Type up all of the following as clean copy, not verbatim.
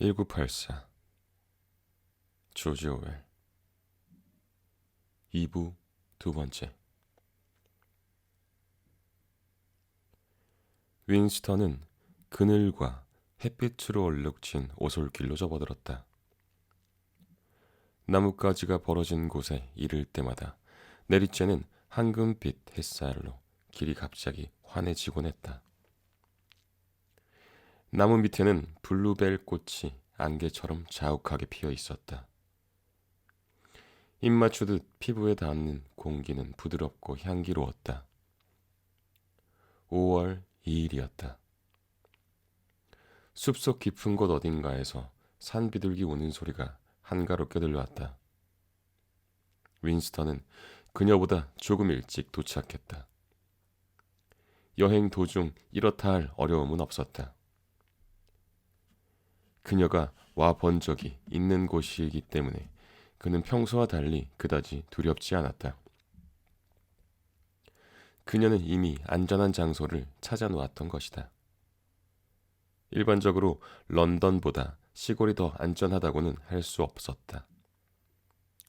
1984 조지 오웰 2부 두 번째. 윈스턴은 그늘과 햇빛으로 얼룩진 오솔길로 접어들었다. 나뭇가지가 벌어진 곳에 이를 때마다 내리쬐는 황금빛 햇살로 길이 갑자기 환해지곤 했다. 나무 밑에는 블루벨 꽃이 안개처럼 자욱하게 피어 있었다. 입 맞추듯 피부에 닿는 공기는 부드럽고 향기로웠다. 5월 2일이었다. 숲속 깊은 곳 어딘가에서 산비둘기 우는 소리가 한가롭게 들려왔다. 윈스턴은 그녀보다 조금 일찍 도착했다. 여행 도중 이렇다 할 어려움은 없었다. 그녀가 와 본 적이 있는 곳이기 때문에 그는 평소와 달리 그다지 두렵지 않았다. 그녀는 이미 안전한 장소를 찾아 놓았던 것이다. 일반적으로 런던보다 시골이 더 안전하다고는 할 수 없었다.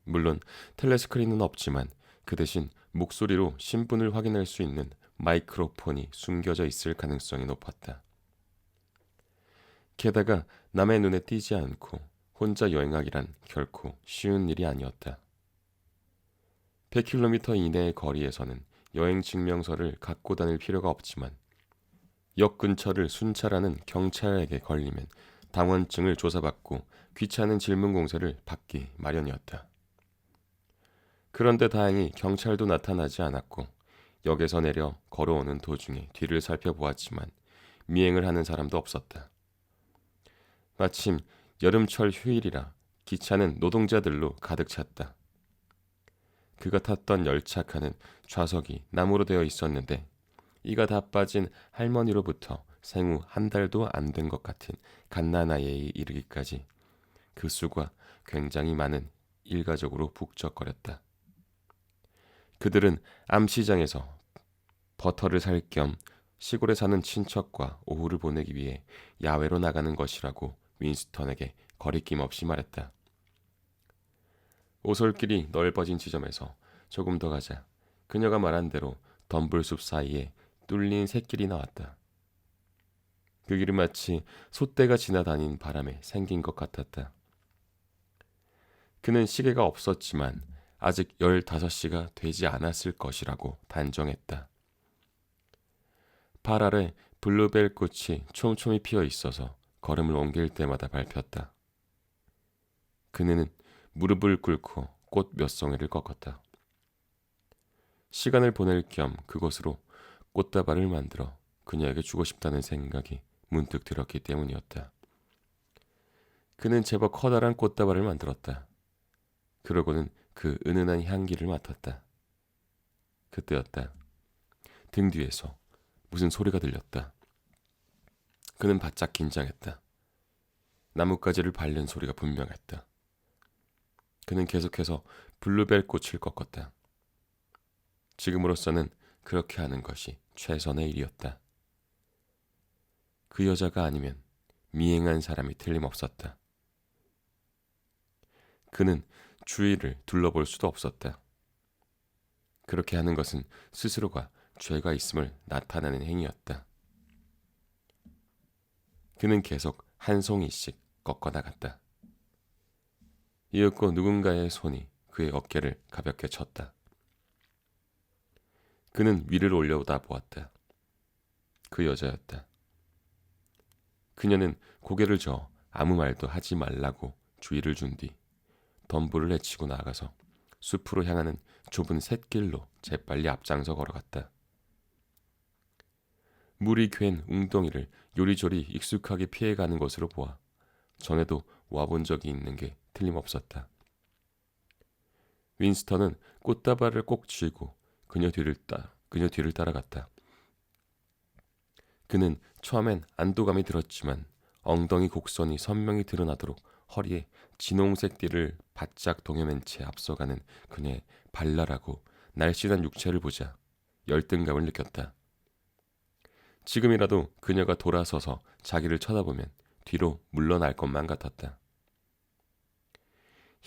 물론 텔레스크린은 없지만 그 대신 목소리로 신분을 확인할 수 있는 마이크로폰이 숨겨져 있을 가능성이 높았다. 게다가 남의 눈에 띄지 않고 혼자 여행하기란 결코 쉬운 일이 아니었다. 100km 이내의 거리에서는 여행 증명서를 갖고 다닐 필요가 없지만 역 근처를 순찰하는 경찰에게 걸리면 당원증을 조사받고 귀찮은 질문 공세를 받기 마련이었다. 그런데 다행히 경찰도 나타나지 않았고 역에서 내려 걸어오는 도중에 뒤를 살펴보았지만 미행을 하는 사람도 없었다. 마침 여름철 휴일이라 기차는 노동자들로 가득 찼다. 그가 탔던 열차칸은 좌석이 나무로 되어 있었는데 이가 다 빠진 할머니로부터 생후 한 달도 안 된 것 같은 갓난아이에 이르기까지 그 수가 굉장히 많은 일가족으로 북적거렸다. 그들은 암시장에서 버터를 살 겸 시골에 사는 친척과 오후를 보내기 위해 야외로 나가는 것이라고 윈스턴에게 거리낌 없이 말했다. 오솔길이 넓어진 지점에서 조금 더 가자 그녀가 말한 대로 덤불숲 사이에 뚫린 샛길이 나왔다. 그 길은 마치 소떼가 지나다닌 바람에 생긴 것 같았다. 그는 시계가 없었지만 아직 15시가 되지 않았을 것이라고 단정했다. 발 아래 블루벨 꽃이 촘촘히 피어 있어서 걸음을 옮길 때마다 밟혔다. 그는 무릎을 꿇고 꽃 몇 송이를 꺾었다. 시간을 보낼 겸 그곳으로 꽃다발을 만들어 그녀에게 주고 싶다는 생각이 문득 들었기 때문이었다. 그는 제법 커다란 꽃다발을 만들었다. 그러고는 그 은은한 향기를 맡았다. 그때였다. 등 뒤에서 무슨 소리가 들렸다. 그는 바짝 긴장했다. 나뭇가지를 밟는 소리가 분명했다. 그는 계속해서 블루벨 꽃을 꺾었다. 지금으로서는 그렇게 하는 것이 최선의 일이었다. 그 여자가 아니면 미행한 사람이 틀림없었다. 그는 주위를 둘러볼 수도 없었다. 그렇게 하는 것은 스스로가 죄가 있음을 나타내는 행위였다. 그는 계속 한 송이씩 꺾어 나갔다. 이윽고 누군가의 손이 그의 어깨를 가볍게 쳤다. 그는 위를 올려다 보았다. 그 여자였다. 그녀는 고개를 저어 아무 말도 하지 말라고 주의를 준 뒤 덤불을 헤치고 나가서 숲으로 향하는 좁은 샛길로 재빨리 앞장서 걸어갔다. 물이 괜 웅덩이를 요리조리 익숙하게 피해가는 것으로 보아 전에도 와본 적이 있는 게 틀림없었다. 윈스턴은 꽃다발을 꼭 쥐고 그녀 뒤를 따라갔다. 그는 처음엔 안도감이 들었지만 엉덩이 곡선이 선명히 드러나도록 허리에 진홍색 띠를 바짝 동여맨 채 앞서가는 그녀의 발랄하고 날씬한 육체를 보자 열등감을 느꼈다. 지금이라도 그녀가 돌아서서 자기를 쳐다보면 뒤로 물러날 것만 같았다.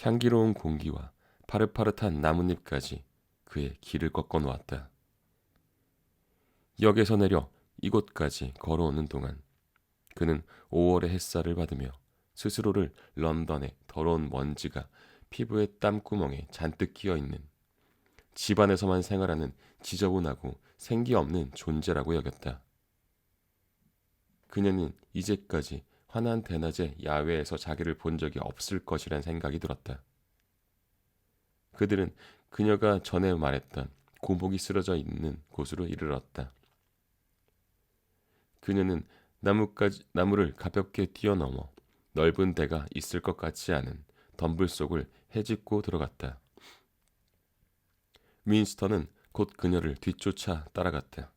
향기로운 공기와 파릇파릇한 나뭇잎까지 그의 길을 꺾어 놓았다. 역에서 내려 이곳까지 걸어오는 동안 그는 5월의 햇살을 받으며 스스로를 런던의 더러운 먼지가 피부에 땀구멍에 잔뜩 끼어있는 집안에서만 생활하는 지저분하고 생기 없는 존재라고 여겼다. 그녀는 이제까지 환한 대낮에 야외에서 자기를 본 적이 없을 것이란 생각이 들었다. 그들은 그녀가 전에 말했던 고목이 쓰러져 있는 곳으로 이르렀다. 그녀는 나무를 가볍게 뛰어넘어 넓은 데가 있을 것 같지 않은 덤불 속을 헤집고 들어갔다. 윈스턴은 곧 그녀를 뒤쫓아 따라갔다.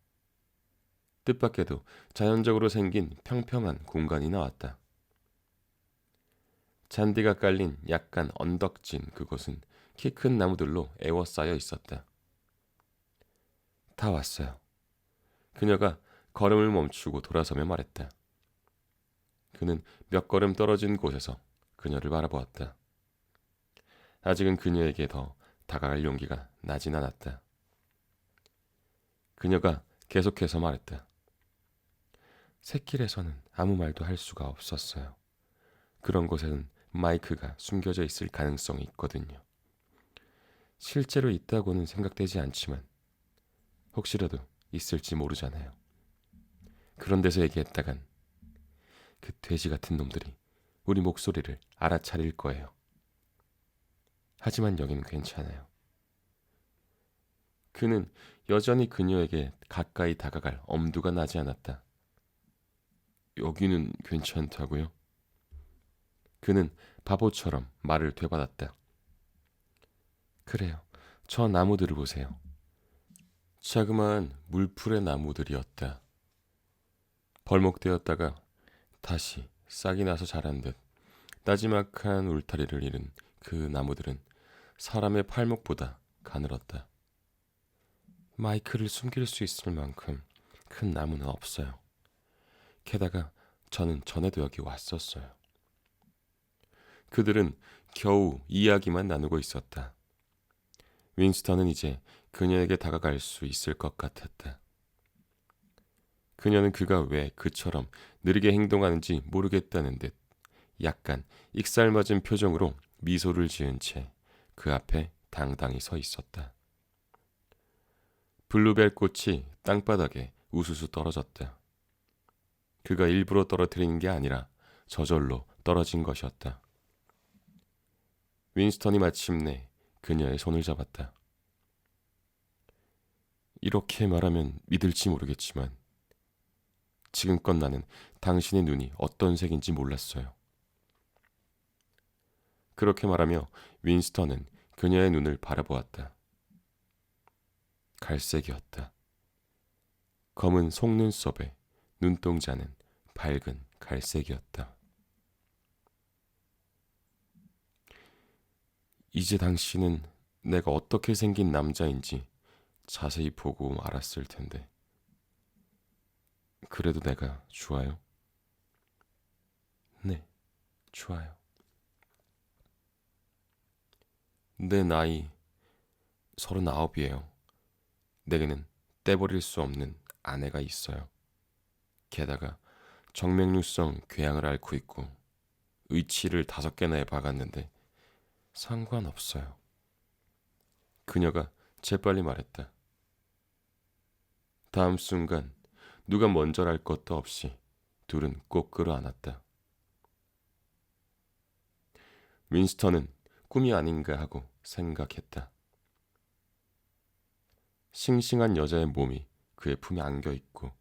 뜻밖에도 자연적으로 생긴 평평한 공간이 나왔다. 잔디가 깔린 약간 언덕진 그곳은 키 큰 나무들로 에워싸여 있었다. 다 왔어요. 그녀가 걸음을 멈추고 돌아서며 말했다. 그는 몇 걸음 떨어진 곳에서 그녀를 바라보았다. 아직은 그녀에게 더 다가갈 용기가 나진 않았다. 그녀가 계속해서 말했다. 샛길에서는 아무 말도 할 수가 없었어요. 그런 곳에는 마이크가 숨겨져 있을 가능성이 있거든요. 실제로 있다고는 생각되지 않지만 혹시라도 있을지 모르잖아요. 그런 데서 얘기했다간 그 돼지 같은 놈들이 우리 목소리를 알아차릴 거예요. 하지만 여기는 괜찮아요. 그는 여전히 그녀에게 가까이 다가갈 엄두가 나지 않았다. 여기는 괜찮다고요? 그는 바보처럼 말을 되받았다. 그래요. 저 나무들을 보세요. 자그마한 물풀의 나무들이었다. 벌목되었다가 다시 싹이 나서 자란 듯 나지막한 울타리를 이룬 그 나무들은 사람의 팔목보다 가늘었다. 마이크를 숨길 수 있을 만큼 큰 나무는 없어요. 게다가 저는 전에도 여기 왔었어요. 그들은 겨우 이야기만 나누고 있었다. 윈스턴은 이제 그녀에게 다가갈 수 있을 것 같았다. 그녀는 그가 왜 그처럼 느리게 행동하는지 모르겠다는 듯 약간 익살맞은 표정으로 미소를 지은 채 그 앞에 당당히 서 있었다. 블루벨 꽃이 땅바닥에 우수수 떨어졌다. 그가 일부러 떨어뜨리는 게 아니라 저절로 떨어진 것이었다. 윈스턴이 마침내 그녀의 손을 잡았다. 이렇게 말하면 믿을지 모르겠지만 지금껏 나는 당신의 눈이 어떤 색인지 몰랐어요. 그렇게 말하며 윈스턴은 그녀의 눈을 바라보았다. 갈색이었다. 검은 속눈썹에 눈동자는 밝은 갈색이었다. 이제 당신은 내가 어떻게 생긴 남자인지 자세히 보고 알았을 텐데. 그래도 내가 좋아요? 네, 좋아요. 내 나이 39이에요. 내게는 떼버릴 수 없는 아내가 있어요. 게다가 정맥류성 궤양을 앓고 있고 의치를 5개나 박았는데 상관없어요. 그녀가 재빨리 말했다. 다음 순간 누가 먼저랄 것도 없이 둘은 꼭 끌어안았다. 윈스턴은 꿈이 아닌가 하고 생각했다. 싱싱한 여자의 몸이 그의 품에 안겨 있고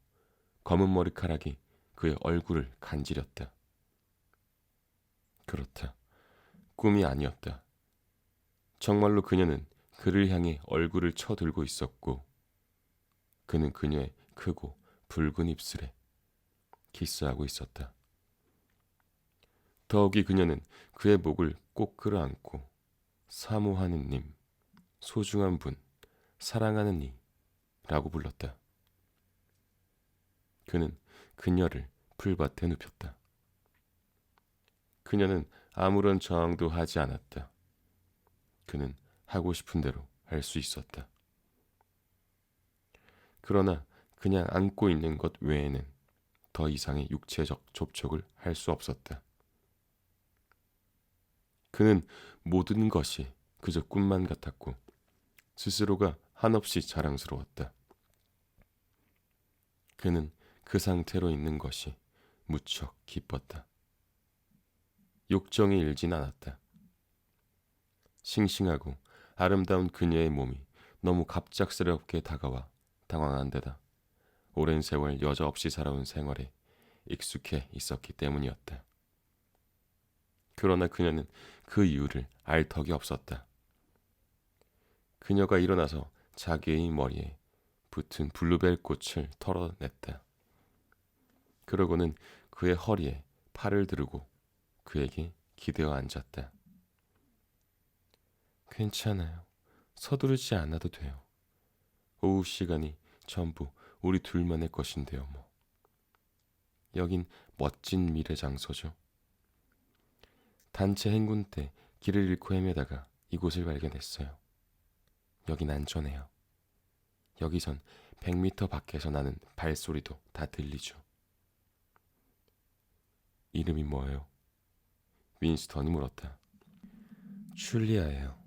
검은 머리카락이 그의 얼굴을 간지렸다. 그렇다. 꿈이 아니었다. 정말로 그녀는 그를 향해 얼굴을 쳐들고 있었고 그는 그녀의 크고 붉은 입술에 키스하고 있었다. 더욱이 그녀는 그의 목을 꼭 끌어안고 사모하는 님, 소중한 분, 사랑하는 이라고 불렀다. 그는 그녀를 풀밭에 눕혔다. 그녀는 아무런 저항도 하지 않았다. 그는 하고 싶은 대로 할 수 있었다. 그러나 그냥 안고 있는 것 외에는 더 이상의 육체적 접촉을 할 수 없었다. 그는 모든 것이 그저 꿈만 같았고 스스로가 한없이 자랑스러웠다. 그는 그 상태로 있는 것이 무척 기뻤다. 욕정이 일진 않았다. 싱싱하고 아름다운 그녀의 몸이 너무 갑작스럽게 다가와 당황한 데다 오랜 세월 여자 없이 살아온 생활에 익숙해 있었기 때문이었다. 그러나 그녀는 그 이유를 알 턱이 없었다. 그녀가 일어나서 자기의 머리에 붙은 블루벨 꽃을 털어냈다. 그러고는 그의 허리에 팔을 두르고 그에게 기대어 앉았다. 괜찮아요. 서두르지 않아도 돼요. 오후 시간이 전부 우리 둘만의 것인데요, 뭐. 여긴 멋진 미래 장소죠. 단체 행군 때 길을 잃고 헤매다가 이곳을 발견했어요. 여긴 안전해요. 여기선 100m 밖에서 나는 발소리도 다 들리죠. 이름이 뭐예요? 윈스턴이 물었다. 줄리아예요.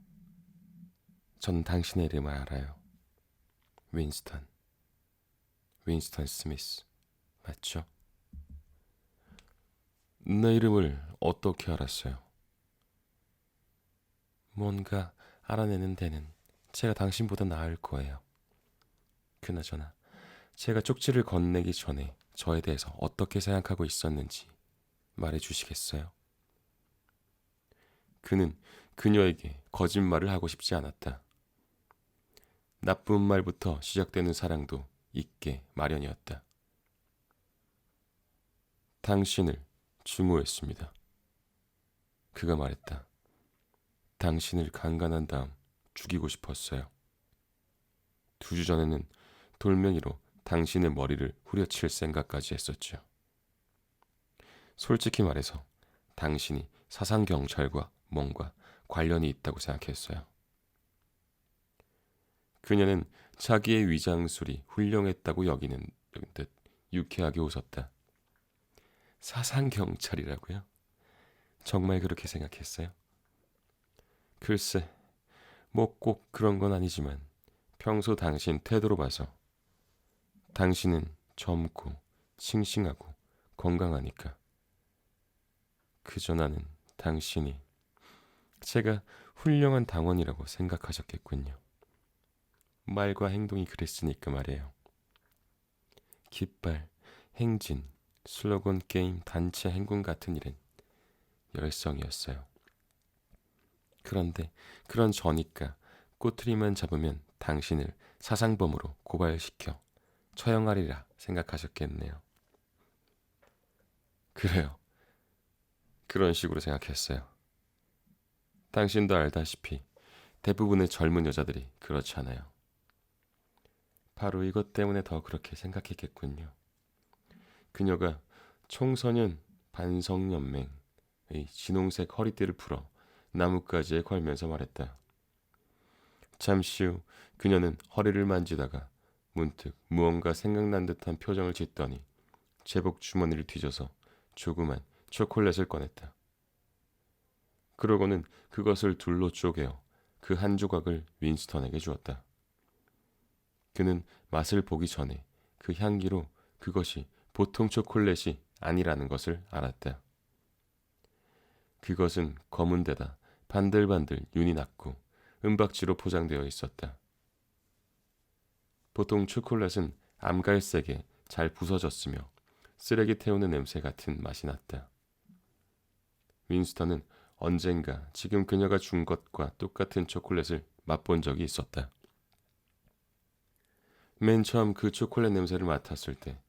전 당신의 이름을 알아요. 윈스턴. 윈스턴 스미스. 맞죠? 내 이름을 어떻게 알았어요? 뭔가 알아내는 데는 제가 당신보다 나을 거예요. 그나저나 제가 쪽지를 건네기 전에 저에 대해서 어떻게 생각하고 있었는지 말해 주시겠어요? 그는 그녀에게 거짓말을 하고 싶지 않았다. 나쁜 말부터 시작되는 사랑도 있게 마련이었다. 당신을 증오했습니다. 그가 말했다. 당신을 강간한 다음 죽이고 싶었어요. 2주 전에는 돌멩이로 당신의 머리를 후려칠 생각까지 했었죠. 솔직히 말해서 당신이 사상경찰과 뭔가 관련이 있다고 생각했어요. 그녀는 자기의 위장술이 훌륭했다고 여기는 듯 유쾌하게 웃었다. 사상경찰이라고요? 정말 그렇게 생각했어요? 글쎄, 뭐 꼭 그런 건 아니지만 평소 당신 태도로 봐서 당신은 젊고 싱싱하고 건강하니까 그저 나는 당신이 제가 훌륭한 당원이라고 생각하셨겠군요. 말과 행동이 그랬으니까 말이에요. 깃발, 행진, 슬로건 게임, 단체 행군 같은 일은 열성이었어요. 그런데 그런 저니까 꼬투리만 잡으면 당신을 사상범으로 고발시켜 처형하리라 생각하셨겠네요. 그래요. 그런 식으로 생각했어요. 당신도 알다시피 대부분의 젊은 여자들이 그렇잖아요. 바로 이것 때문에 더 그렇게 생각했겠군요. 그녀가 청소년 반성연맹의 진홍색 허리띠를 풀어 나뭇가지에 걸면서 말했다. 잠시 후 그녀는 허리를 만지다가 문득 무언가 생각난 듯한 표정을 짓더니 제복 주머니를 뒤져서 조그만 초콜릿을 꺼냈다. 그러고는 그것을 둘로 쪼개어 그 한 조각을 윈스턴에게 주었다. 그는 맛을 보기 전에 그 향기로 그것이 보통 초콜릿이 아니라는 것을 알았다. 그것은 검은 데다 반들반들 윤이 났고 은박지로 포장되어 있었다. 보통 초콜릿은 암갈색에 잘 부서졌으며 쓰레기 태우는 냄새 같은 맛이 났다. 윈스턴은 언젠가 지금 그녀가 준 것과 똑같은 초콜릿을 맛본 적이 있었다. 맨 처음 그 초콜릿 냄새를 맡았을 때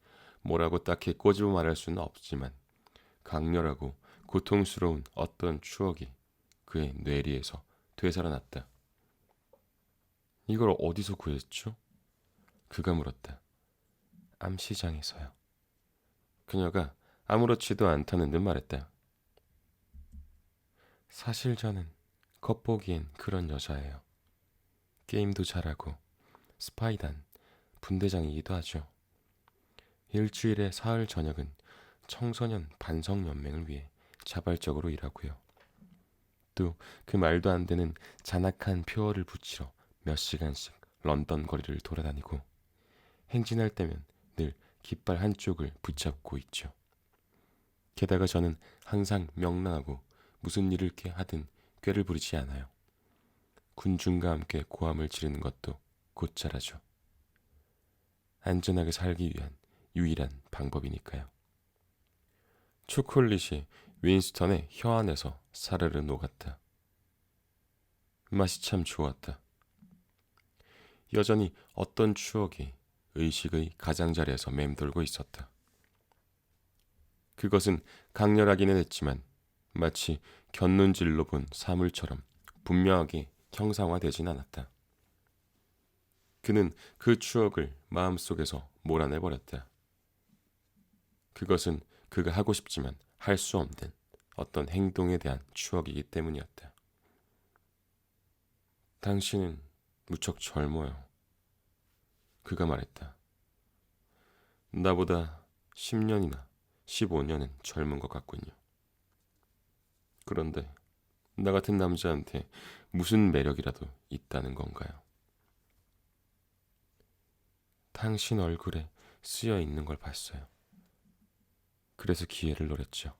뭐라고 딱히 꼬집어 말할 수는 없지만 강렬하고 고통스러운 어떤 추억이 그의 뇌리에서 되살아났다. 이걸 어디서 구했죠? 그가 물었다. 암시장에서요. 그녀가 아무렇지도 않다는 듯 말했다. 사실 저는 겉보기엔 그런 여자예요. 게임도 잘하고 스파이단 분대장이기도 하죠. 일주일에 사흘 저녁은 청소년 반성연맹을 위해 자발적으로 일하고요. 또 그 말도 안 되는 잔악한 표어를 붙이러 몇 시간씩 런던 거리를 돌아다니고 행진할 때면 늘 깃발 한쪽을 붙잡고 있죠. 게다가 저는 항상 명랑하고 무슨 일을 하든 꾀를 부리지 않아요. 군중과 함께 고함을 지르는 것도 곧잘하죠. 안전하게 살기 위한 유일한 방법이니까요. 초콜릿이 윈스턴의 혀 안에서 사르르 녹았다. 맛이 참 좋았다. 여전히 어떤 추억이 의식의 가장자리에서 맴돌고 있었다. 그것은 강렬하기는 했지만 마치 곁눈질로 본 사물처럼 분명하게 형상화되진 않았다. 그는 그 추억을 마음속에서 몰아내버렸다. 그것은 그가 하고 싶지만 할 수 없는 어떤 행동에 대한 추억이기 때문이었다. 당신은 무척 젊어요. 그가 말했다. 나보다 10년이나 15년은 젊은 것 같군요. 그런데 나 같은 남자한테 무슨 매력이라도 있다는 건가요? 당신 얼굴에 쓰여 있는 걸 봤어요. 그래서 기회를 노렸죠.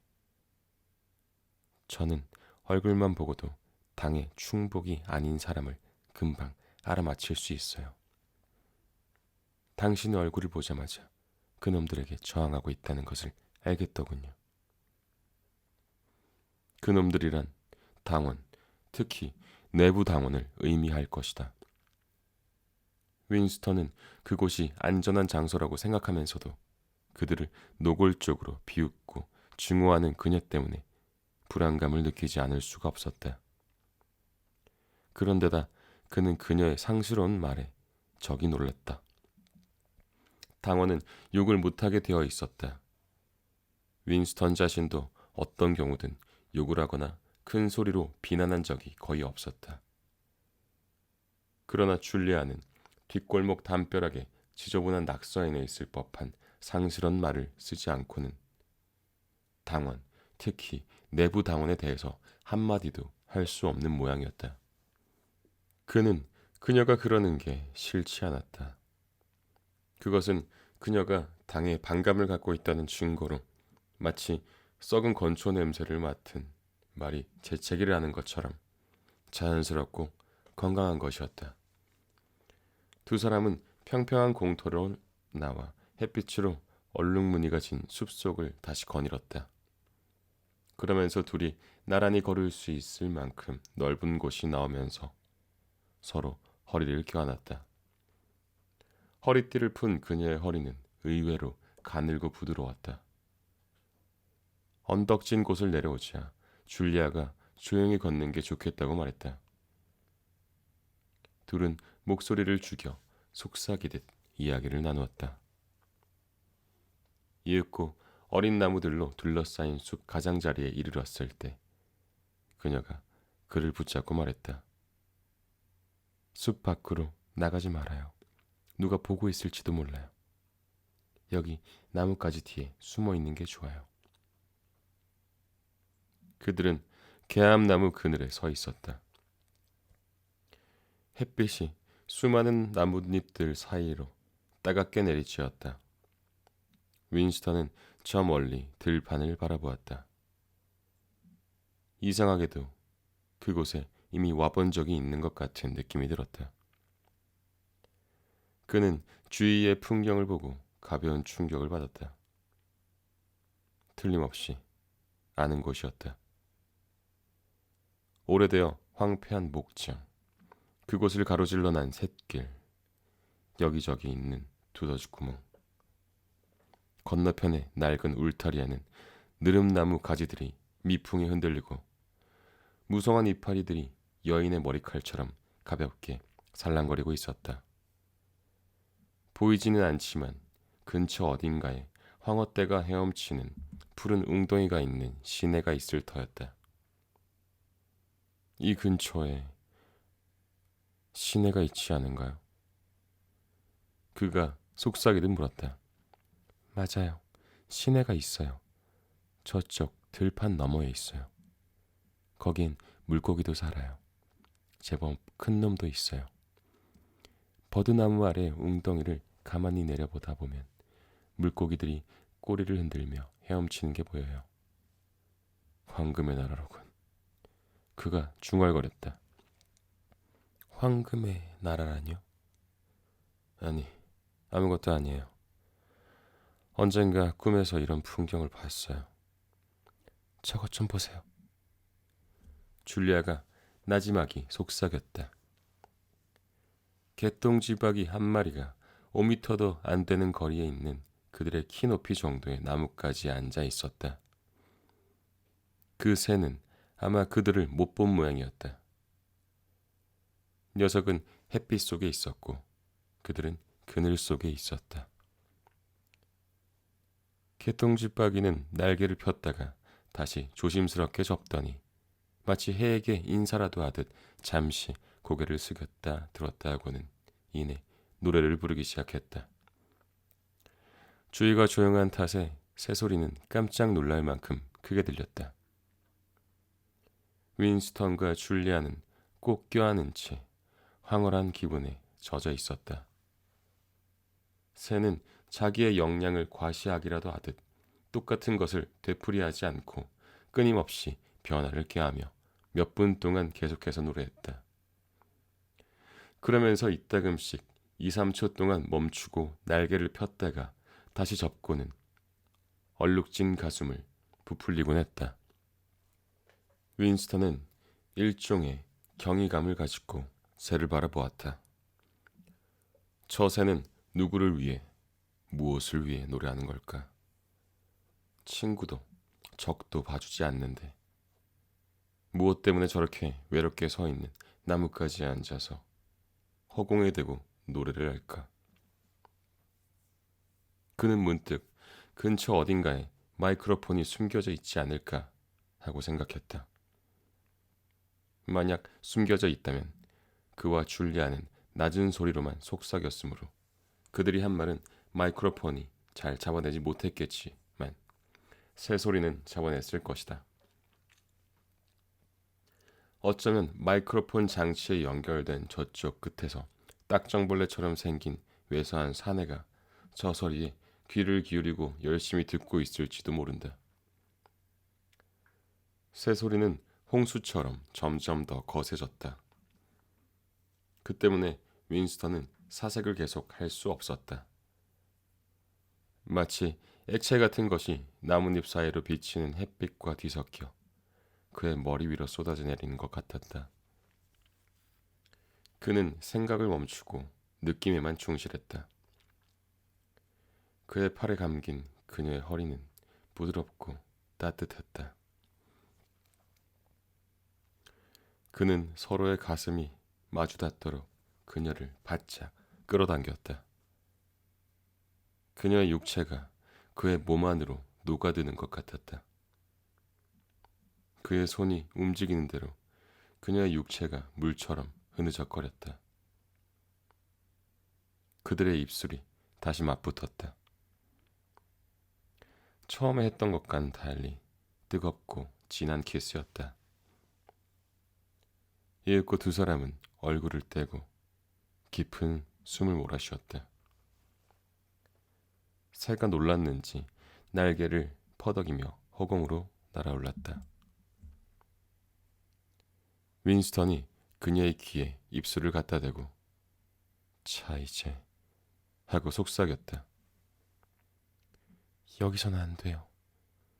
저는 얼굴만 보고도 당의 충복이 아닌 사람을 금방 알아맞힐 수 있어요. 당신의 얼굴을 보자마자 그놈들에게 저항하고 있다는 것을 알겠더군요. 그놈들이란 당원, 특히 내부 당원을 의미할 것이다. 윈스턴은 그곳이 안전한 장소라고 생각하면서도 그들을 노골적으로 비웃고 증오하는 그녀 때문에 불안감을 느끼지 않을 수가 없었다. 그런데다 그는 그녀의 상스러운 말에 적이 놀랐다. 당원은 욕을 못하게 되어 있었다. 윈스턴 자신도 어떤 경우든 욕을 하거나 큰 소리로 비난한 적이 거의 없었다. 그러나 줄리아는 뒷골목 담벼락에 지저분한 낙서인에 있을 법한 상스런 말을 쓰지 않고는 당원, 특히 내부 당원에 대해서 한마디도 할 수 없는 모양이었다. 그는 그녀가 그러는 게 싫지 않았다. 그것은 그녀가 당에 반감을 갖고 있다는 증거로 마치 썩은 건초 냄새를 맡은 말이 재채기를 하는 것처럼 자연스럽고 건강한 것이었다. 두 사람은 평평한 공터로 나와 햇빛으로 얼룩무늬가 진 숲속을 다시 거닐었다. 그러면서 둘이 나란히 걸을 수 있을 만큼 넓은 곳이 나오면서 서로 허리를 껴안았다. 허리띠를 푼 그녀의 허리는 의외로 가늘고 부드러웠다. 언덕진 곳을 내려오자 줄리아가 조용히 걷는 게 좋겠다고 말했다. 둘은 목소리를 죽여 속삭이듯 이야기를 나누었다. 이윽고 어린 나무들로 둘러싸인 숲 가장자리에 이르렀을 때 그녀가 그를 붙잡고 말했다. 숲 밖으로 나가지 말아요. 누가 보고 있을지도 몰라요. 여기 나뭇가지 뒤에 숨어 있는 게 좋아요. 그들은 개암나무 그늘에 서 있었다. 햇빛이 수많은 나뭇잎들 사이로 따갑게 내리쬐었다. 윈스턴은 저 멀리 들판을 바라보았다. 이상하게도 그곳에 이미 와본 적이 있는 것 같은 느낌이 들었다. 그는 주위의 풍경을 보고 가벼운 충격을 받았다. 틀림없이 아는 곳이었다. 오래되어 황폐한 목장, 그곳을 가로질러 난 샛길, 여기저기 있는 두더지 구멍. 건너편의 낡은 울타리에는 느릅나무 가지들이 미풍에 흔들리고 무성한 이파리들이 여인의 머리칼처럼 가볍게 살랑거리고 있었다. 보이지는 않지만 근처 어딘가에 황헛대가 헤엄치는 푸른 웅덩이가 있는 시내가 있을 터였다. 이 근처에 시내가 있지 않은가요? 그가 속삭이듯 물었다. 맞아요. 시내가 있어요. 저쪽 들판 너머에 있어요. 거긴 물고기도 살아요. 제법 큰 놈도 있어요. 버드나무 아래 웅덩이를 가만히 내려보다 보면 물고기들이 꼬리를 흔들며 헤엄치는 게 보여요. 황금의 나라로군. 그가 중얼거렸다. 황금의 나라라뇨? 아니, 아무것도 아니에요. 언젠가 꿈에서 이런 풍경을 봤어요. 저것 좀 보세요. 줄리아가 나지막이 속삭였다. 개똥지박이 한 마리가 5미터도 안 되는 거리에 있는 그들의 키 높이 정도의 나뭇가지에 앉아 있었다. 그 새는 아마 그들을 못 본 모양이었다. 녀석은 햇빛 속에 있었고 그들은 그늘 속에 있었다. 개똥쥐빠기는 날개를 폈다가 다시 조심스럽게 접더니 마치 해에게 인사라도 하듯 잠시 고개를 숙였다 들었다 하고는 이내 노래를 부르기 시작했다. 주위가 조용한 탓에 새소리는 깜짝 놀랄 만큼 크게 들렸다. 윈스턴과 줄리아는 꼭 껴안은 채 황홀한 기분에 젖어 있었다. 새는 자기의 역량을 과시하기라도 하듯 똑같은 것을 되풀이하지 않고 끊임없이 변화를 꾀하며 몇 분 동안 계속해서 노래했다. 그러면서 이따금씩 2, 3초 동안 멈추고 날개를 폈다가 다시 접고는 얼룩진 가슴을 부풀리곤 했다. 윈스턴은 일종의 경이감을 가지고 새를 바라보았다. 저 새는 누구를 위해, 무엇을 위해 노래하는 걸까? 친구도 적도 봐주지 않는데 무엇 때문에 저렇게 외롭게 서 있는 나뭇가지에 앉아서 허공에 대고 노래를 할까? 그는 문득 근처 어딘가에 마이크로폰이 숨겨져 있지 않을까 하고 생각했다. 만약 숨겨져 있다면 그와 줄리아는 낮은 소리로만 속삭였으므로 그들이 한 말은 마이크로폰이 잘 잡아내지 못했겠지만 새 소리는 잡아냈을 것이다. 어쩌면 마이크로폰 장치에 연결된 저쪽 끝에서 딱정벌레처럼 생긴 왜소한 사내가 저 소리에 귀를 기울이고 열심히 듣고 있을지도 모른다. 새 소리는 홍수처럼 점점 더 거세졌다. 그 때문에 윈스턴은 사색을 계속 할 수 없었다. 마치 액체 같은 것이 나뭇잎 사이로 비치는 햇빛과 뒤섞여 그의 머리 위로 쏟아져 내리는 것 같았다. 그는 생각을 멈추고 느낌에만 충실했다. 그의 팔에 감긴 그녀의 허리는 부드럽고 따뜻했다. 그는 서로의 가슴이 마주 닿도록 그녀를 바짝 끌어당겼다. 그녀의 육체가 그의 몸 안으로 녹아드는 것 같았다. 그의 손이 움직이는 대로 그녀의 육체가 물처럼 흐느적거렸다. 그들의 입술이 다시 맞붙었다. 처음에 했던 것과는 달리 뜨겁고 진한 키스였다. 이윽고 두 사람은 얼굴을 떼고 깊은 숨을 몰아쉬었다. 새가 놀랐는지 날개를 퍼덕이며 허공으로 날아올랐다. 윈스턴이 그녀의 귀에 입술을 갖다 대고 자 이제 하고 속삭였다. 여기서는 안 돼요.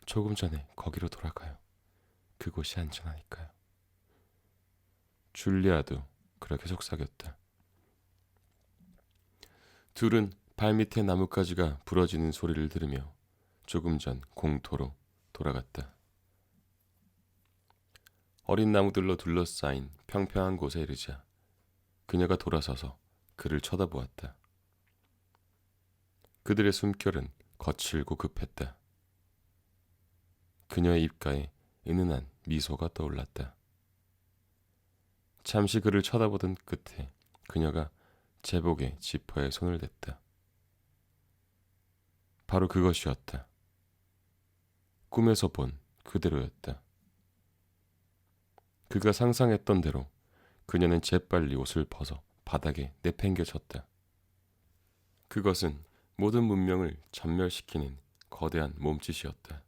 조금 전에 거기로 돌아가요. 그곳이 안전하니까요. 줄리아도 그렇게 속삭였다. 둘은 발밑에 나뭇가지가 부러지는 소리를 들으며 조금 전 공터로 돌아갔다. 어린 나무들로 둘러싸인 평평한 곳에 이르자 그녀가 돌아서서 그를 쳐다보았다. 그들의 숨결은 거칠고 급했다. 그녀의 입가에 은은한 미소가 떠올랐다. 잠시 그를 쳐다보던 끝에 그녀가 제복의 지퍼에 손을 댔다. 바로 그것이었다. 꿈에서 본 그대로였다. 그가 상상했던 대로 그녀는 재빨리 옷을 벗어 바닥에 내팽겨쳤다. 그것은 모든 문명을 전멸시키는 거대한 몸짓이었다.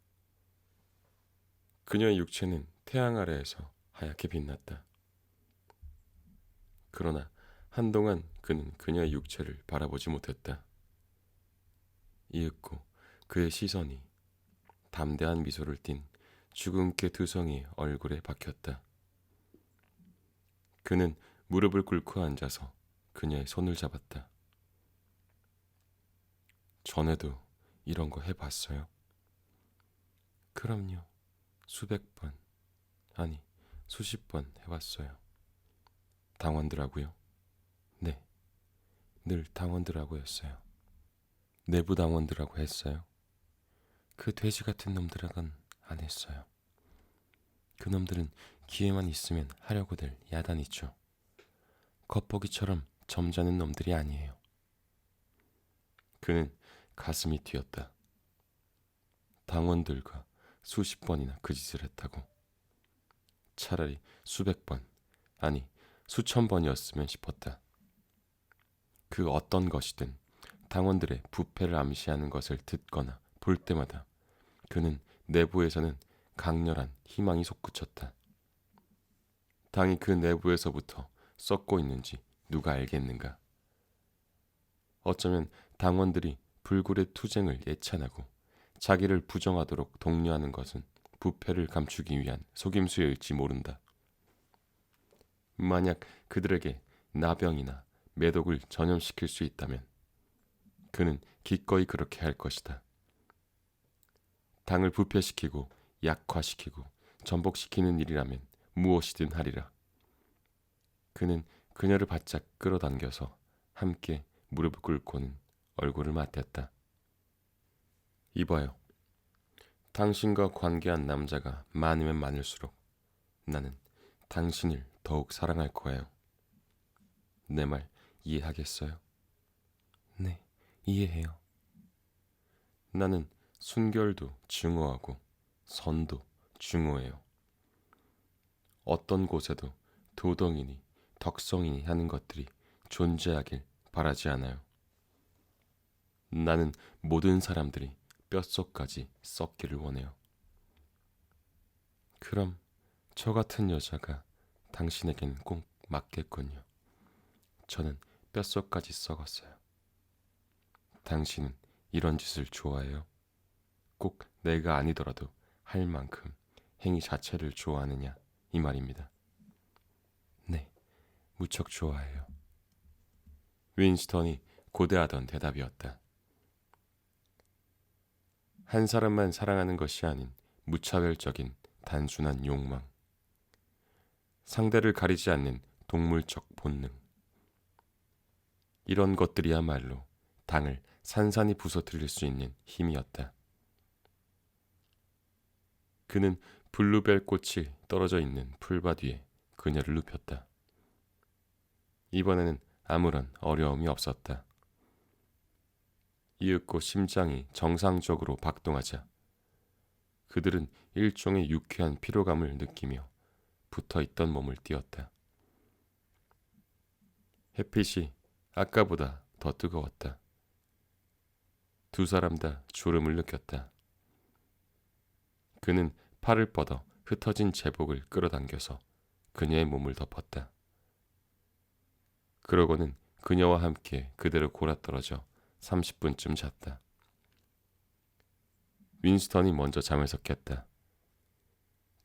그녀의 육체는 태양 아래에서 하얗게 빛났다. 그러나 한동안 그는 그녀의 육체를 바라보지 못했다. 이윽고 그의 시선이 담대한 미소를 띤 주근깨 두성이의 얼굴에 박혔다. 그는 무릎을 꿇고 앉아서 그녀의 손을 잡았다. 전에도 이런 거 해봤어요? 그럼요. 수백 번, 아니 수십 번 해봤어요. 당원들하고요? 네, 늘 당원들하고 였어요. 내부 당원들하고 했어요. 그 돼지 같은 놈들하고는 안 했어요. 그놈들은 기회만 있으면 하려고들 야단이죠. 겉보기처럼 점잖은 놈들이 아니에요. 그는 가슴이 뛰었다. 당원들과 수십 번이나 그 짓을 했다고. 차라리 수백 번, 아니 수천 번이었으면 싶었다. 그 어떤 것이든 당원들의 부패를 암시하는 것을 듣거나 볼 때마다 그는 내부에서는 강렬한 희망이 솟구쳤다. 당이 그 내부에서부터 썩고 있는지 누가 알겠는가. 어쩌면 당원들이 불굴의 투쟁을 예찬하고 자기를 부정하도록 독려하는 것은 부패를 감추기 위한 속임수일지 모른다. 만약 그들에게 나병이나 매독을 전염시킬 수 있다면 그는 기꺼이 그렇게 할 것이다. 당을 부패시키고 약화시키고 전복시키는 일이라면 무엇이든 하리라. 그는 그녀를 바짝 끌어당겨서 함께 무릎을 꿇고는 얼굴을 맞댔다. 이봐요. 당신과 관계한 남자가 많으면 많을수록 나는 당신을 더욱 사랑할 거예요. 내 말 이해하겠어요? 네, 이해해요. 나는 순결도 중후하고 선도 중후해요. 어떤 곳에도 도덕이니 덕성이니 하는 것들이 존재하길 바라지 않아요. 나는 모든 사람들이 뼛속까지 썩기를 원해요. 그럼 저 같은 여자가 당신에겐 꼭 맞겠군요. 저는 뼛속까지 썩었어요. 당신은 이런 짓을 좋아해요? 꼭 내가 아니더라도 할 만큼 행위 자체를 좋아하느냐 이 말입니다. 네, 무척 좋아해요. 윈스턴이 고대하던 대답이었다. 한 사람만 사랑하는 것이 아닌 무차별적인 단순한 욕망. 상대를 가리지 않는 동물적 본능. 이런 것들이야말로 당을 산산이 부서뜨릴 수 있는 힘이었다. 그는 블루벨 꽃이 떨어져 있는 풀밭 위에 그녀를 눕혔다. 이번에는 아무런 어려움이 없었다. 이윽고 심장이 정상적으로 박동하자 그들은 일종의 유쾌한 피로감을 느끼며 붙어있던 몸을 띄었다. 햇빛이 아까보다 더 뜨거웠다. 두 사람 다 졸음을 느꼈다. 그는 팔을 뻗어 흩어진 제복을 끌어당겨서 그녀의 몸을 덮었다. 그러고는 그녀와 함께 그대로 골아떨어져 30분쯤 잤다. 윈스턴이 먼저 잠에서 깼다.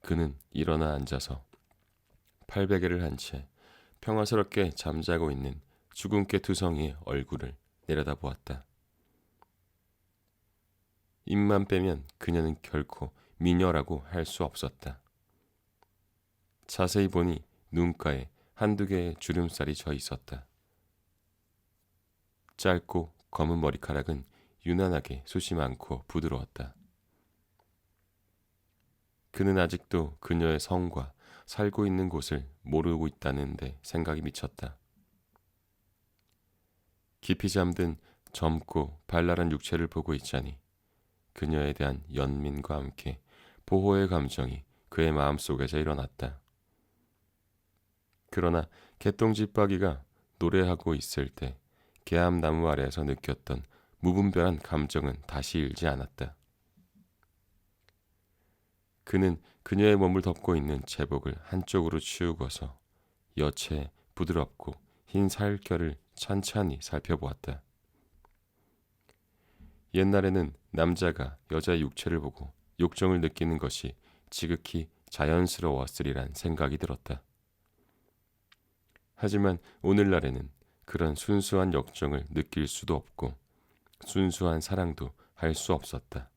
그는 일어나 앉아서 팔베개를 한 채 평화스럽게 잠자고 있는 주근깨 두성이의 얼굴을 내려다보았다. 입만 빼면 그녀는 결코 미녀라고 할 수 없었다. 자세히 보니 눈가에 한두 개의 주름살이 져 있었다. 짧고 검은 머리카락은 유난하게 숱이 많고 부드러웠다. 그는 아직도 그녀의 성과 살고 있는 곳을 모르고 있다는데 생각이 미쳤다. 깊이 잠든 젊고 발랄한 육체를 보고 있자니 그녀에 대한 연민과 함께 보호의 감정이 그의 마음속에서 일어났다. 그러나 개똥집박이가 노래하고 있을 때 개암나무 아래에서 느꼈던 무분별한 감정은 다시 일지 않았다. 그는 그녀의 몸을 덮고 있는 제복을 한쪽으로 치우고서 여체의 부드럽고 흰 살결을 찬찬히 살펴보았다. 옛날에는 남자가 여자의 육체를 보고 욕정을 느끼는 것이 지극히 자연스러웠으리란 생각이 들었다. 하지만 오늘날에는 그런 순수한 역정을 느낄 수도 없고 순수한 사랑도 할 수 없었다.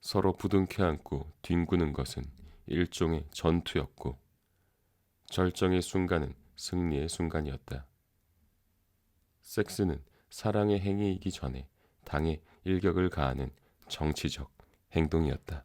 서로 부둥켜 안고 뒹구는 것은 일종의 전투였고 절정의 순간은 승리의 순간이었다. 섹스는 사랑의 행위이기 전에 당의 일격을 가하는 정치적 행동이었다.